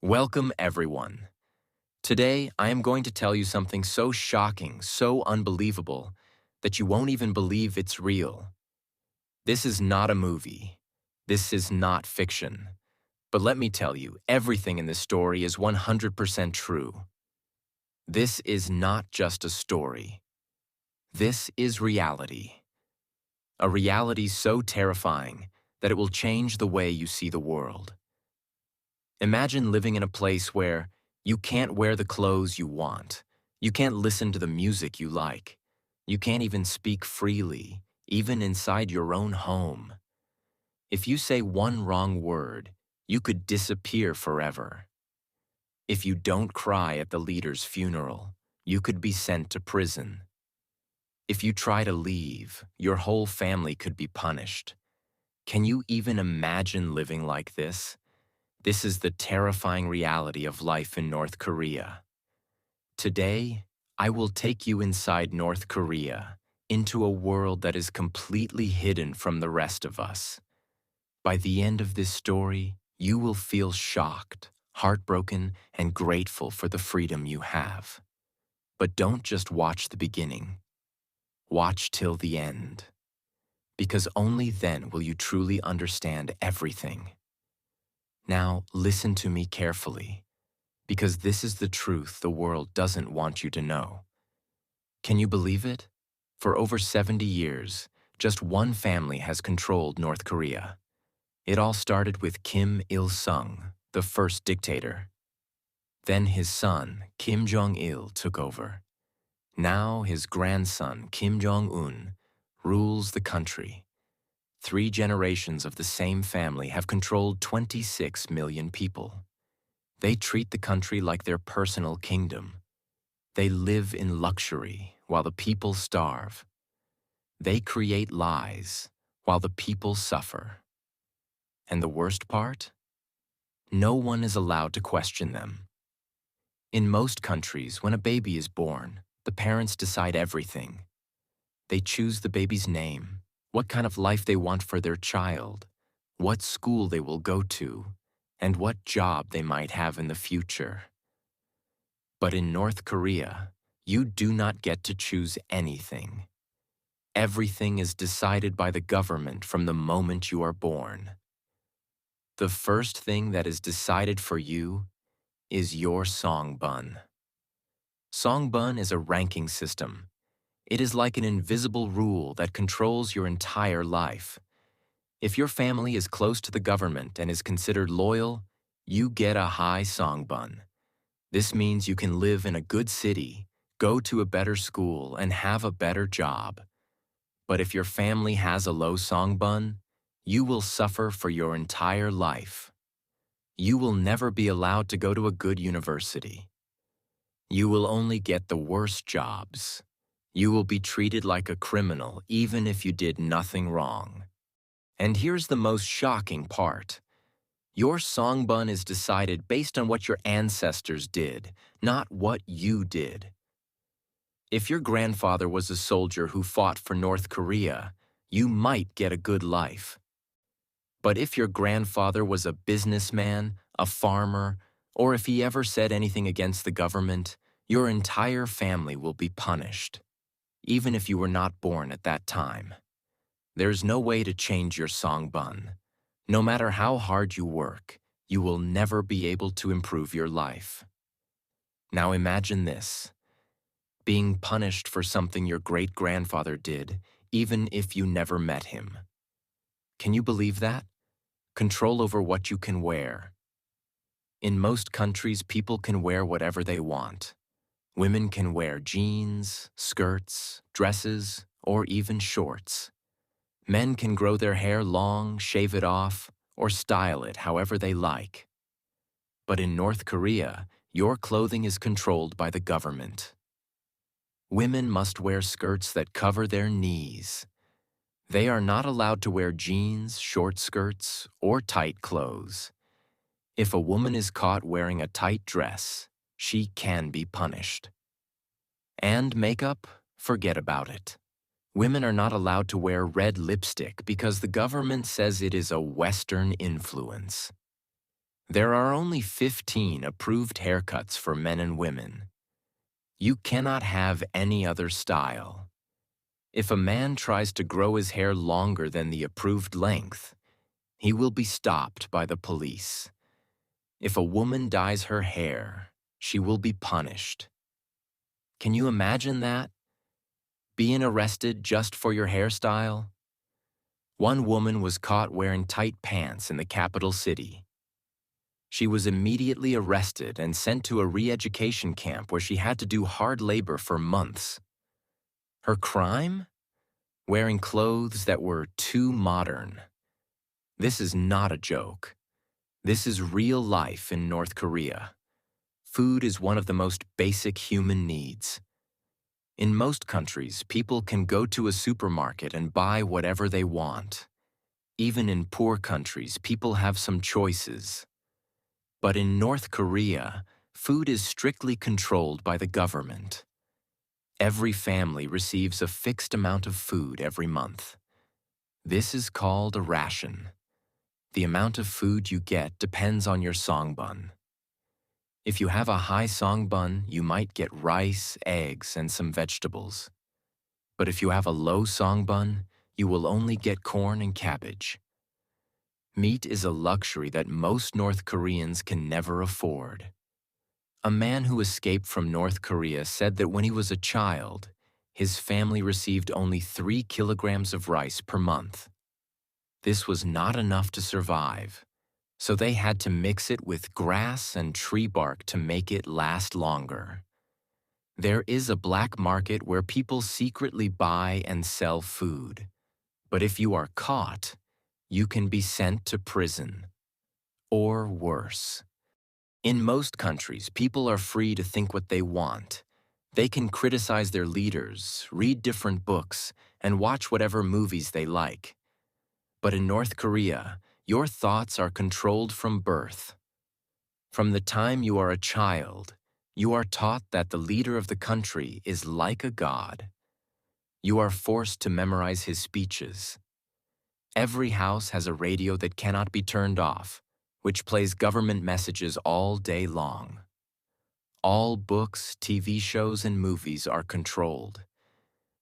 Welcome, everyone. Today, I am going to tell you something so shocking, so unbelievable, that you won't even believe it's real. This is not a movie. This is not fiction. But let me tell you, everything in this story is 100% true. This is not just a story. This is reality. A reality so terrifying that it will change the way you see the world. Imagine living in a place where you can't wear the clothes you want. You can't listen to the music you like. You can't even speak freely, even inside your own home. If you say one wrong word, you could disappear forever. If you don't cry at the leader's funeral, you could be sent to prison. If you try to leave, your whole family could be punished. Can you even imagine living like this? This is the terrifying reality of life in North Korea. Today, I will take you inside North Korea, into a world that is completely hidden from the rest of us. By the end of this story, you will feel shocked, heartbroken, and grateful for the freedom you have. But don't just watch the beginning. Watch till the end. Because only then will you truly understand everything. Now, listen to me carefully, because this is the truth the world doesn't want you to know. Can you believe it? For over 70 years, just one family has controlled North Korea. It all started with Kim Il-sung, the first dictator. Then his son, Kim Jong-il, took over. Now his grandson, Kim Jong-un, rules the country. 3 generations of the same family have controlled 26 million people. They treat the country like their personal kingdom. They live in luxury while the people starve. They create lies while the people suffer. And the worst part? No one is allowed to question them. In most countries, when a baby is born, the parents decide everything. They choose the baby's name, what kind of life they want for their child, what school they will go to, and what job they might have in the future. But in North Korea, you do not get to choose anything. Everything is decided by the government from the moment you are born. The first thing that is decided for you is your Songbun. Songbun is a ranking system. It is like an invisible rule that controls your entire life. If your family is close to the government and is considered loyal, you get a high Songbun. This means you can live in a good city, go to a better school, and have a better job. But if your family has a low Songbun, you will suffer for your entire life. You will never be allowed to go to a good university. You will only get the worst jobs. You will be treated like a criminal even if you did nothing wrong. And here's the most shocking part. Your Songbun is decided based on what your ancestors did, not what you did. If your grandfather was a soldier who fought for North Korea, you might get a good life. But if your grandfather was a businessman, a farmer, or if he ever said anything against the government, your entire family will be punished, even if you were not born at that time. There's no way to change your Songbun. No matter how hard you work, you will never be able to improve your life. Now imagine this: being punished for something your great-grandfather did, even if you never met him. Can you believe that? Control over what you can wear. In most countries, people can wear whatever they want. Women can wear jeans, skirts, dresses, or even shorts. Men can grow their hair long, shave it off, or style it however they like. But in North Korea, your clothing is controlled by the government. Women must wear skirts that cover their knees. They are not allowed to wear jeans, short skirts, or tight clothes. If a woman is caught wearing a tight dress, she can be punished. And makeup? Forget about it. Women are not allowed to wear red lipstick because the government says it is a Western influence. There are only 15 approved haircuts for men and women. You cannot have any other style. If a man tries to grow his hair longer than the approved length, he will be stopped by the police. If a woman dyes her hair, she will be punished. Can you imagine that? Being arrested just for your hairstyle? One woman was caught wearing tight pants in the capital city. She was immediately arrested and sent to a re-education camp where she had to do hard labor for months. Her crime? Wearing clothes that were too modern. This is not a joke. This is real life in North Korea. Food is one of the most basic human needs. In most countries, people can go to a supermarket and buy whatever they want. Even in poor countries, people have some choices. But in North Korea, food is strictly controlled by the government. Every family receives a fixed amount of food every month. This is called a ration. The amount of food you get depends on your songbun. If you have a high songbun, you might get rice, eggs, and some vegetables. But if you have a low songbun, you will only get corn and cabbage. Meat is a luxury that most North Koreans can never afford. A man who escaped from North Korea said that when he was a child, his family received only 3 kilograms of rice per month. This was not enough to survive, so they had to mix it with grass and tree bark to make it last longer. There is a black market where people secretly buy and sell food, but if you are caught, you can be sent to prison. Or worse. In most countries, people are free to think what they want. They can criticize their leaders, read different books, and watch whatever movies they like. But in North Korea, your thoughts are controlled from birth. From the time you are a child, you are taught that the leader of the country is like a god. You are forced to memorize his speeches. Every house has a radio that cannot be turned off, which plays government messages all day long. All books, TV shows, and movies are controlled.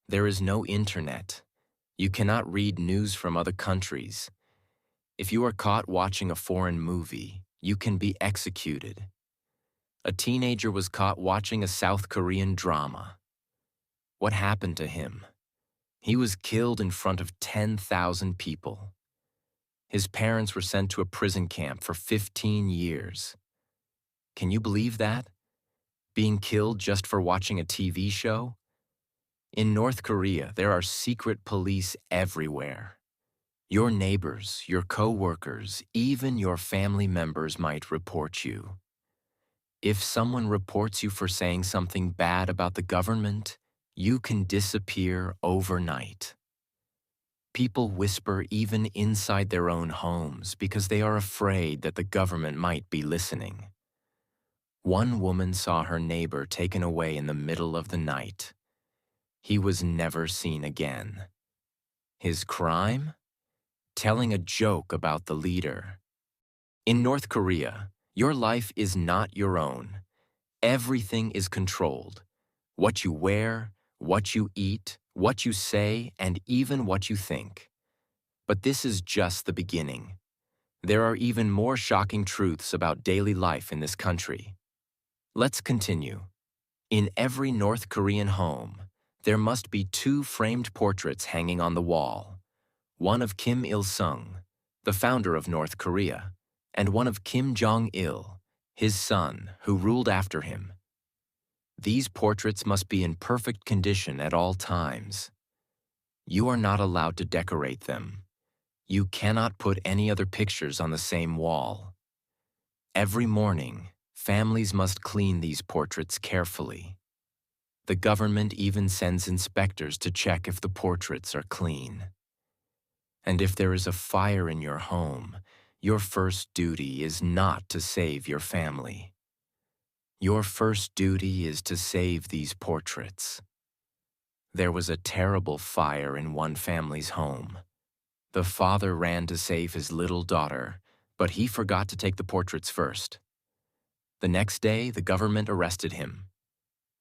There is no internet. You cannot read news from other countries. If you are caught watching a foreign movie, you can be executed. A teenager was caught watching a South Korean drama. What happened to him? He was killed in front of 10,000 people. His parents were sent to a prison camp for 15 years. Can you believe that? Being killed just for watching a TV show? In North Korea, there are secret police everywhere. Your neighbors, your co-workers, even your family members might report you. If someone reports you for saying something bad about the government, you can disappear overnight. People whisper even inside their own homes because they are afraid that the government might be listening. One woman saw her neighbor taken away in the middle of the night. He was never seen again. His crime? Telling a joke about the leader. In North Korea, your life is not your own. Everything is controlled. What you wear, what you eat, what you say, and even what you think. But this is just the beginning. There are even more shocking truths about daily life in this country. Let's continue. In every North Korean home, there must be 2 framed portraits hanging on the wall. One of Kim Il-sung, the founder of North Korea, and one of Kim Jong-il, his son, who ruled after him. These portraits must be in perfect condition at all times. You are not allowed to decorate them. You cannot put any other pictures on the same wall. Every morning, families must clean these portraits carefully. The government even sends inspectors to check if the portraits are clean. And if there is a fire in your home, your first duty is not to save your family. Your first duty is to save these portraits. There was a terrible fire in one family's home. The father ran to save his little daughter, But he forgot to take the portraits first. The next day, the government arrested him.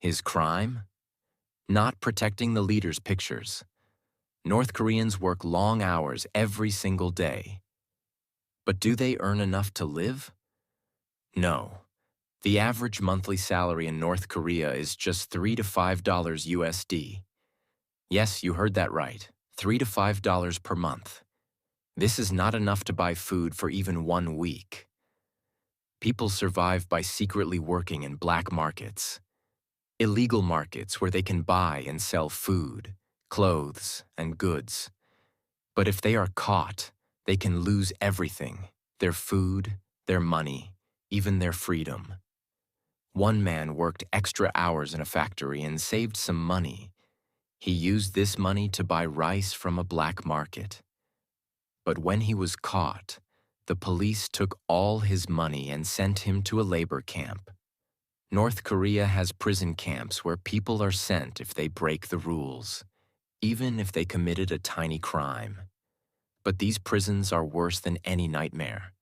His crime? Not protecting the leader's pictures. North Koreans work long hours every single day. But do they earn enough to live? No. The average monthly salary in North Korea is just $3 to $5 USD. Yes, you heard that right. $3 to $5 per month. This is not enough to buy food for even 1 week. People survive by secretly working in black markets. Illegal markets where they can buy and sell food, clothes, and goods. But if they are caught, they can lose everything: their food, their money, even their freedom. One man worked extra hours in a factory and saved some money. He used this money to buy rice from a black market. But when he was caught, the police took all his money and sent him to a labor camp. North Korea has prison camps where people are sent if they break the rules, even if they committed a tiny crime. But these prisons are worse than any nightmare.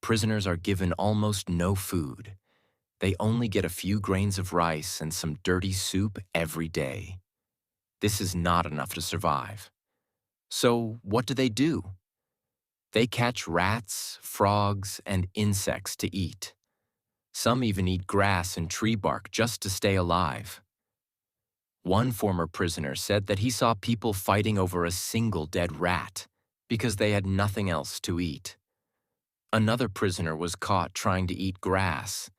Prisoners are given almost no food. They only get a few grains of rice and some dirty soup every day. This is not enough to survive. So what do? They catch rats, frogs, and insects to eat. Some even eat grass and tree bark just to stay alive. One former prisoner said that he saw people fighting over a single dead rat because they had nothing else to eat. Another prisoner was caught trying to eat grass.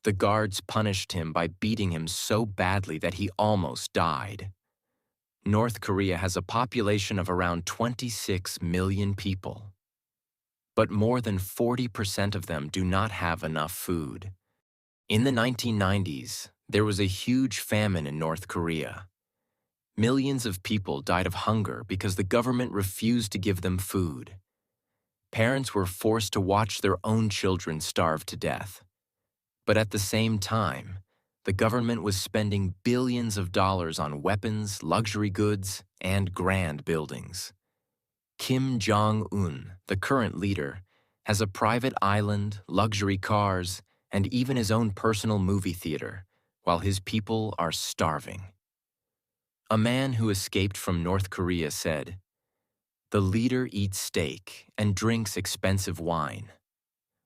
The guards punished him by beating him so badly that he almost died. North Korea has a population of around 26 million people. But more than 40% of them do not have enough food. In the 1990s, there was a huge famine in North Korea. Millions of people died of hunger because the government refused to give them food. Parents were forced to watch their own children starve to death. But at the same time, the government was spending billions of dollars on weapons, luxury goods, and grand buildings. Kim Jong-un, the current leader, has a private island, luxury cars, and even his own personal movie theater, while his people are starving. A man who escaped from North Korea said, "The leader eats steak and drinks expensive wine,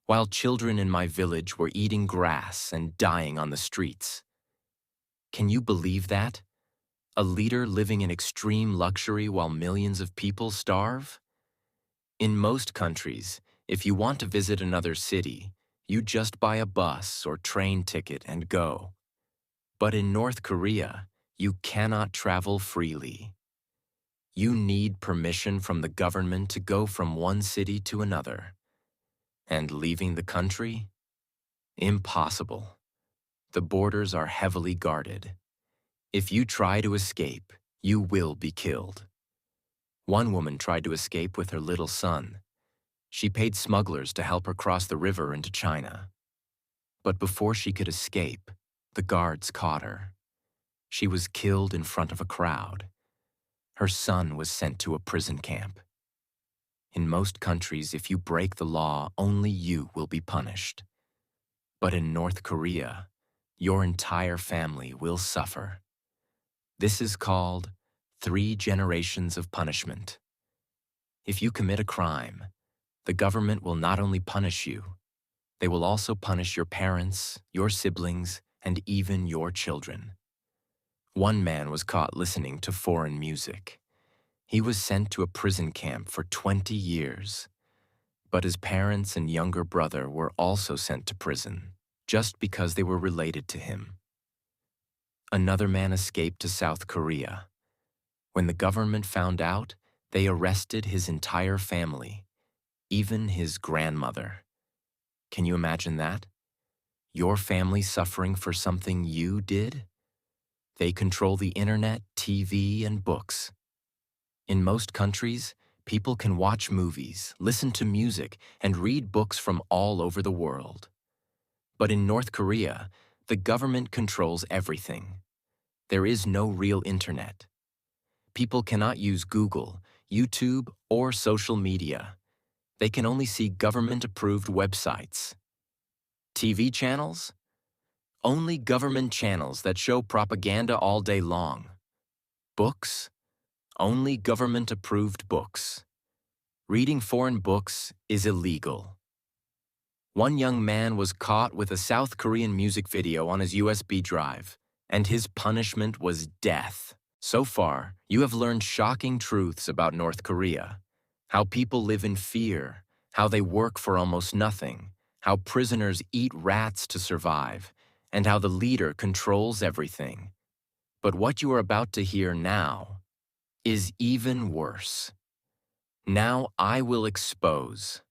while children in my village were eating grass and dying on the streets." Can you believe that? A leader living in extreme luxury while millions of people starve? In most countries, if you want to visit another city, you just buy a bus or train ticket and go. But in North Korea, you cannot travel freely. You need permission from the government to go from one city to another. And leaving the country? Impossible. The borders are heavily guarded. If you try to escape, you will be killed. One woman tried to escape with her little son. She paid smugglers to help her cross the river into China. But before she could escape, the guards caught her. She was killed in front of a crowd. Her son was sent to a prison camp. In most countries, if you break the law, only you will be punished. But in North Korea, your entire family will suffer. This is called 3 generations of punishment. If you commit a crime, the government will not only punish you, they will also punish your parents, your siblings, and even your children. One man was caught listening to foreign music. He was sent to a prison camp for 20 years. But his parents and younger brother were also sent to prison, just because they were related to him. Another man escaped to South Korea. When the government found out, they arrested his entire family, even his grandmother. Can you imagine that? Your family suffering for something you did? They control the internet, TV, and books. In most countries, people can watch movies, listen to music, and read books from all over the world. But in North Korea, the government controls everything. There is no real internet. People cannot use Google, YouTube, or social media. They can only see government-approved websites. TV channels? Only government channels that show propaganda all day long. Books? Only government-approved books. Reading foreign books is illegal. One young man was caught with a South Korean music video on his USB drive, and his punishment was death. So far, you have learned shocking truths about North Korea. How people live in fear, how they work for almost nothing, how prisoners eat rats to survive, and how the leader controls everything. But what you are about to hear now is even worse. Now I will expose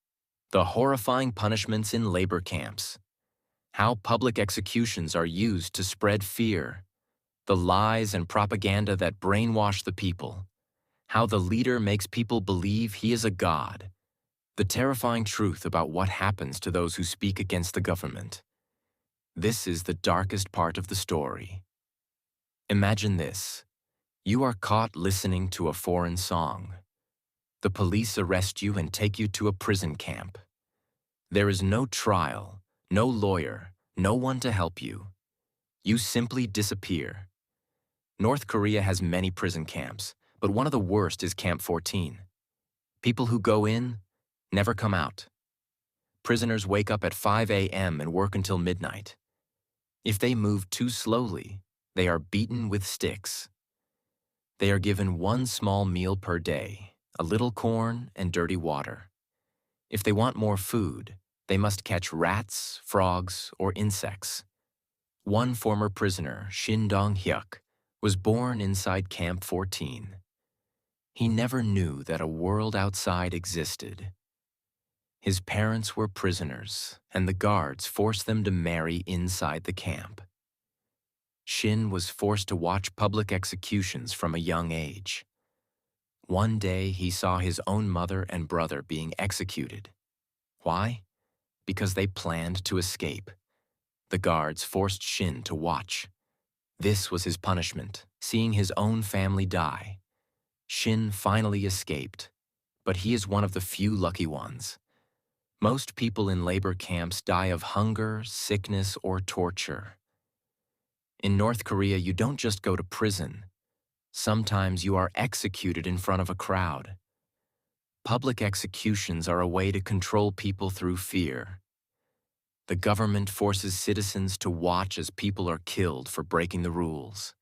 the horrifying punishments in labor camps, how public executions are used to spread fear, the lies and propaganda that brainwash the people, how the leader makes people believe he is a god, the terrifying truth about what happens to those who speak against the government. This is the darkest part of the story. Imagine this. You are caught listening to a foreign song. The police arrest you and take you to a prison camp. There is no trial, no lawyer, no one to help you. You simply disappear. North Korea has many prison camps, but one of the worst is Camp 14. People who go in never come out. Prisoners wake up at 5 a.m. and work until midnight. If they move too slowly, they are beaten with sticks. They are given one small meal per day, a little corn and dirty water. If they want more food, they must catch rats, frogs, or insects. One former prisoner, Shin Dong-hyuk, was born inside Camp 14. He never knew that a world outside existed. His parents were prisoners, and the guards forced them to marry inside the camp. Shin was forced to watch public executions from a young age. One day, he saw his own mother and brother being executed. Why? Because they planned to escape. The guards forced Shin to watch. This was his punishment, seeing his own family die. Shin finally escaped, but he is one of the few lucky ones. Most people in labor camps die of hunger, sickness, or torture. In North Korea, you don't just go to prison. Sometimes you are executed in front of a crowd. Public executions are a way to control people through fear. The government forces citizens to watch as people are killed for breaking the rules.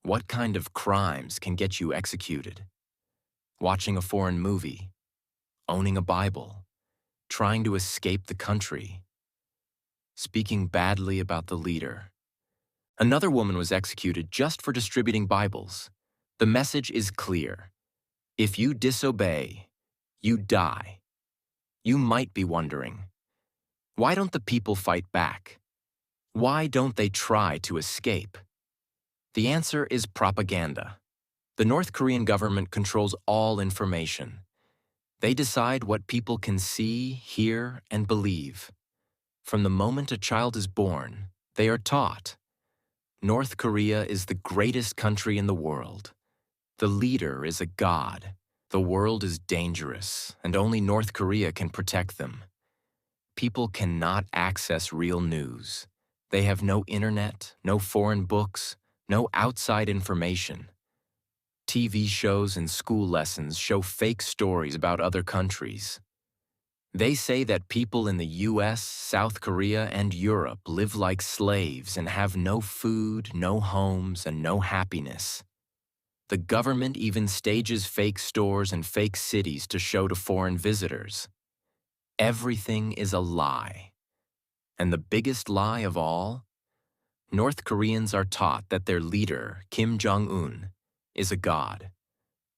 What kind of crimes can get you executed? Watching a foreign movie, owning a Bible, trying to escape the country, speaking badly about the leader. Another woman was executed just for distributing Bibles. The message is clear. If you disobey, you die. You might be wondering, why don't the people fight back? Why don't they try to escape? The answer is propaganda. The North Korean government controls all information. They decide what people can see, hear, and believe. From the moment a child is born, they are taught. North Korea is the greatest country in the world. The leader is a god. The world is dangerous, and only North Korea can protect them. People cannot access real news. They have no internet, no foreign books, no outside information. TV shows and school lessons show fake stories about other countries. They say that people in the US, South Korea, and Europe live like slaves and have no food, no homes, and no happiness. The government even stages fake stores and fake cities to show to foreign visitors. Everything is a lie. And the biggest lie of all? North Koreans are taught that their leader, Kim Jong-un, is a god.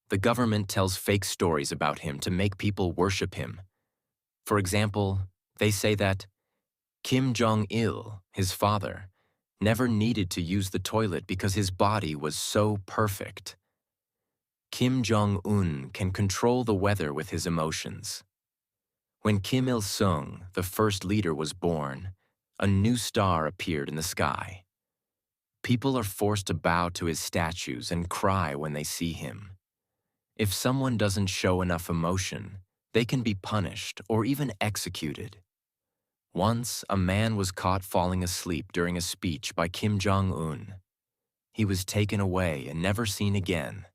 The government tells fake stories about him to make people worship him. For example, they say that Kim Jong-il, his father, never needed to use the toilet because his body was so perfect. Kim Jong-un can control the weather with his emotions. When Kim Il-sung, the first leader, was born, a new star appeared in the sky. People are forced to bow to his statues and cry when they see him. If someone doesn't show enough emotion, They can be punished or even executed. Once, a man was caught falling asleep during a speech by Kim Jong-un. He was taken away and never seen again.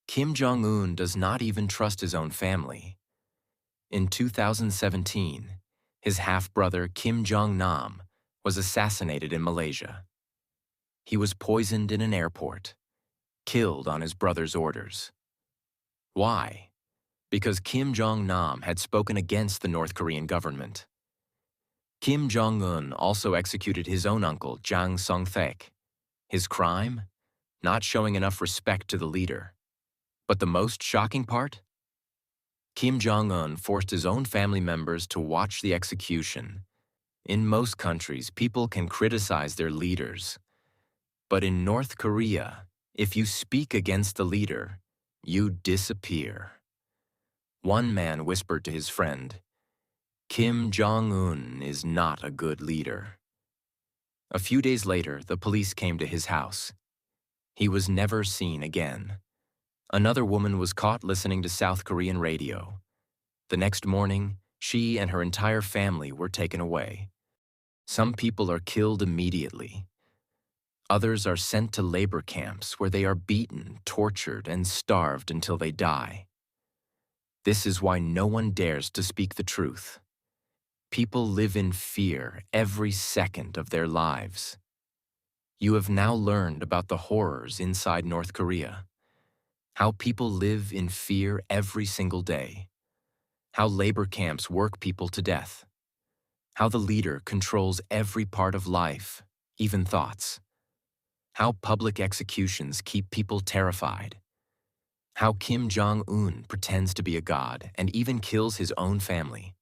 Kim Jong-un does not even trust his own family. In 2017, his half-brother Kim Jong-nam was assassinated in Malaysia. He was poisoned in an airport, killed on his brother's orders. Why? Because Kim Jong-nam had spoken against the North Korean government. Kim Jong-un also executed his own uncle, Jang Song-thaek. His crime? Not showing enough respect to the leader. But the most shocking part? Kim Jong-un forced his own family members to watch the execution. In most countries, people can criticize their leaders. But in North Korea, if you speak against the leader, you disappear. One man whispered to his friend, "Kim Jong-un is not a good leader." A few days later, the police came to his house. He was never seen again. Another woman was caught listening to South Korean radio. The next morning, she and her entire family were taken away. Some people are killed immediately. Others are sent to labor camps where they are beaten, tortured, and starved until they die. This is why no one dares to speak the truth. People live in fear every second of their lives. You have now learned about the horrors inside North Korea. How people live in fear every single day. How labor camps work people to death. How the leader controls every part of life, even thoughts. How public executions keep people terrified. How Kim Jong-un pretends to be a god and even kills his own family.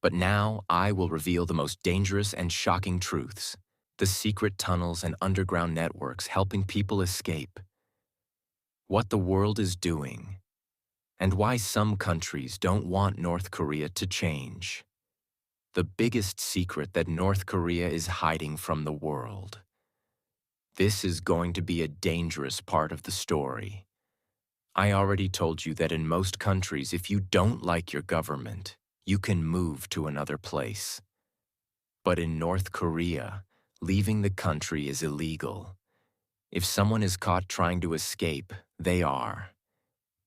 But now I will reveal the most dangerous and shocking truths, the secret tunnels and underground networks helping people escape. What the world is doing, and why some countries don't want North Korea to change. The biggest secret that North Korea is hiding from the world. This is going to be a dangerous part of the story. I already told you that in most countries, if you don't like your government, you can move to another place. But in North Korea, leaving the country is illegal. If someone is caught trying to escape, they are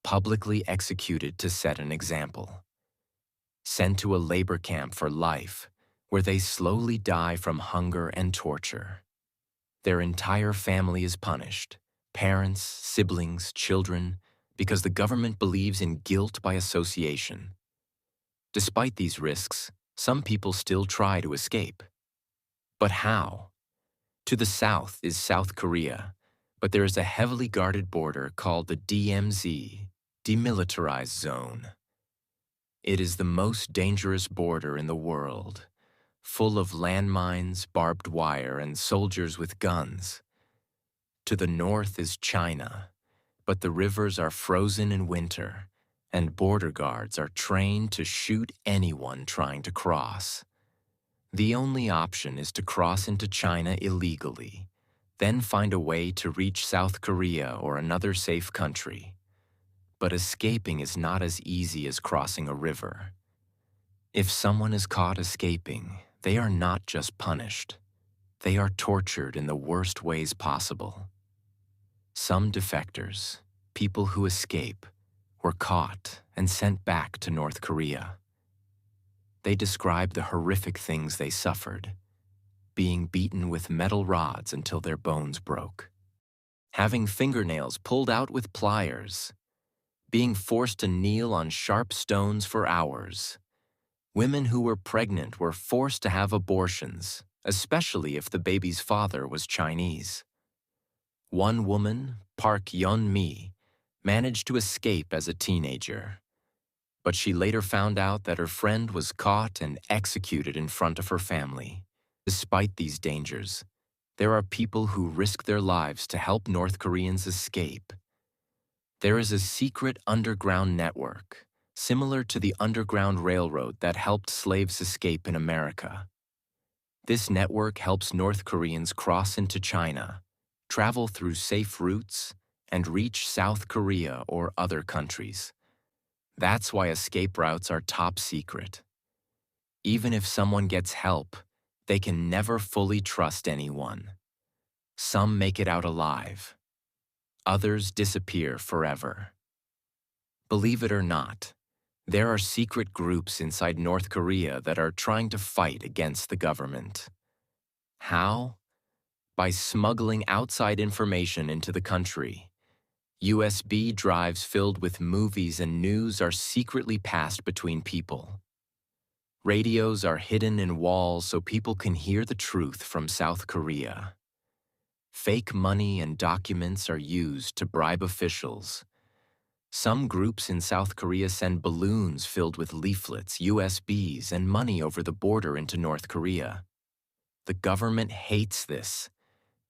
publicly executed to set an example. Sent to a labor camp for life, where they slowly die from hunger and torture. Their entire family is punished, parents, siblings, children, because the government believes in guilt by association. Despite these risks, some people still try to escape. But how? To the south is South Korea, but there is a heavily guarded border called the DMZ, Demilitarized Zone. It is the most dangerous border in the world, full of landmines, barbed wire, and soldiers with guns. To the north is China, but the rivers are frozen in winter, and border guards are trained to shoot anyone trying to cross. The only option is to cross into China illegally, then find a way to reach South Korea or another safe country. But escaping is not as easy as crossing a river. If someone is caught escaping, they are not just punished. They are tortured in the worst ways possible. Some defectors, people who escape, were caught and sent back to North Korea. They described the horrific things they suffered, being beaten with metal rods until their bones broke, having fingernails pulled out with pliers, being forced to kneel on sharp stones for hours. Women who were pregnant were forced to have abortions, especially if the baby's father was Chinese. One woman, Park Yeon-mi, managed to escape as a teenager, but she later found out that her friend was caught and executed in front of her family. Despite these dangers, there are people who risk their lives to help North Koreans escape. There is a secret underground network, similar to the Underground Railroad that helped slaves escape in America. This network helps North Koreans cross into China, travel through safe routes, and reach South Korea or other countries. That's why escape routes are top secret. Even if someone gets help, they can never fully trust anyone. Some make it out alive. Others disappear forever. Believe it or not, there are secret groups inside North Korea that are trying to fight against the government. How? By smuggling outside information into the country. USB drives filled with movies and news are secretly passed between people. Radios are hidden in walls so people can hear the truth from South Korea. Fake money and documents are used to bribe officials. Some groups in South Korea send balloons filled with leaflets, USBs, and money over the border into North Korea. The government hates this,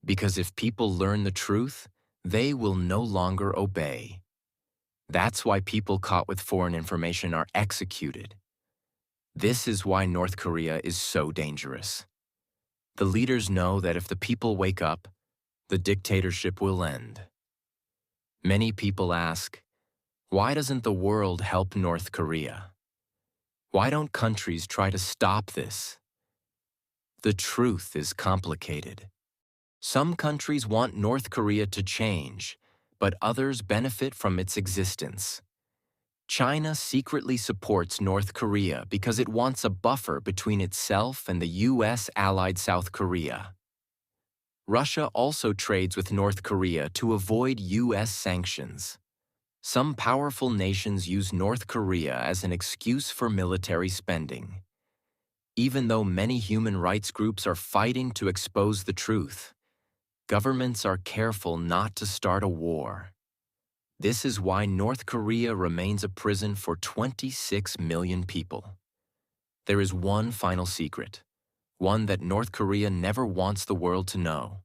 because if people learn the truth, they will no longer obey. That's why people caught with foreign information are executed. This is why North Korea is so dangerous. The leaders know that if the people wake up, the dictatorship will end. Many people ask, why doesn't the world help North Korea? Why don't countries try to stop this? The truth is complicated. Some countries want North Korea to change, but others benefit from its existence. China secretly supports North Korea because it wants a buffer between itself and the US-allied South Korea. Russia also trades with North Korea to avoid US sanctions. Some powerful nations use North Korea as an excuse for military spending. Even though many human rights groups are fighting to expose the truth, governments are careful not to start a war. This is why North Korea remains a prison for 26 million people. There is one final secret, one that North Korea never wants the world to know.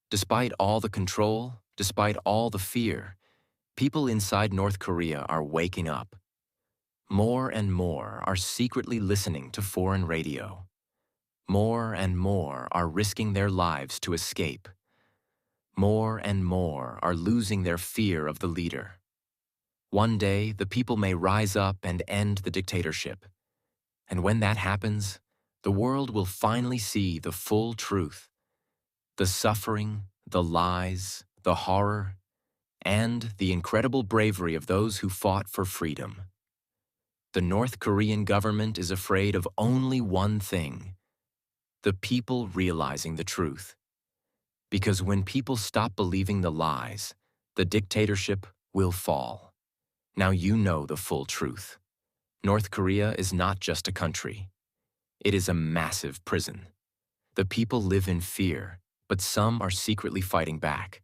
Despite all the control, despite all the fear, people inside North Korea are waking up. More and more are secretly listening to foreign radio. More and more are risking their lives to escape. More and more are losing their fear of the leader. One day, the people may rise up and end the dictatorship. And when that happens, the world will finally see the full truth. The suffering, the lies, the horror, and the incredible bravery of those who fought for freedom. The North Korean government is afraid of only one thing: the people realizing the truth. Because when people stop believing the lies, the dictatorship will fall. Now you know the full truth. North Korea is not just a country. It is a massive prison. The people live in fear, but some are secretly fighting back.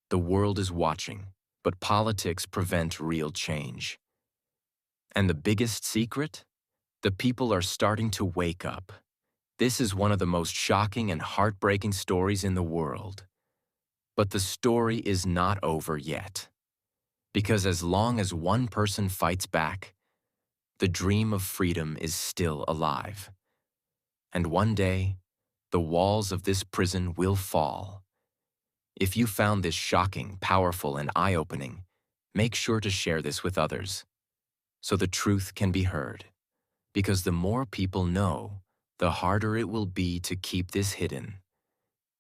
The world is watching, but politics prevent real change. And the biggest secret? The people are starting to wake up. This is one of the most shocking and heartbreaking stories in the world. But the story is not over yet. Because as long as one person fights back, the dream of freedom is still alive. And one day, the walls of this prison will fall. If you found this shocking, powerful, and eye-opening, make sure to share this with others, so the truth can be heard. Because the more people know, the harder it will be to keep this hidden.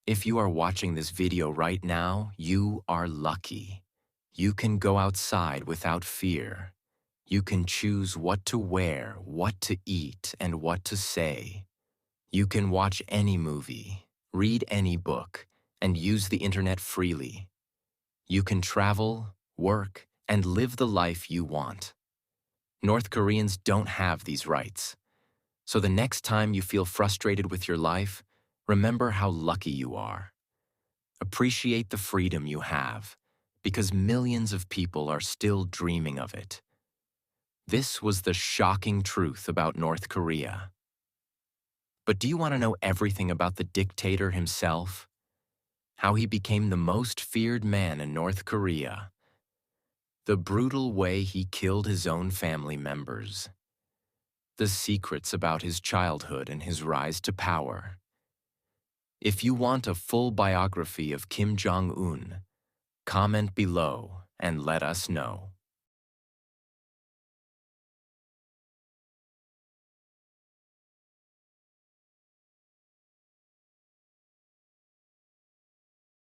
If you are watching this video right now, you are lucky. You can go outside without fear. You can choose what to wear, what to eat, and what to say. You can watch any movie, read any book, and use the internet freely. You can travel, work, and live the life you want. North Koreans don't have these rights. So the next time you feel frustrated with your life, remember how lucky you are. Appreciate the freedom you have, because millions of people are still dreaming of it. This was the shocking truth about North Korea. But do you want to know everything about the dictator himself? How he became the most feared man in North Korea? The brutal way he killed his own family members? The secrets about his childhood and his rise to power? If you want a full biography of Kim Jong-un, comment below and let us know.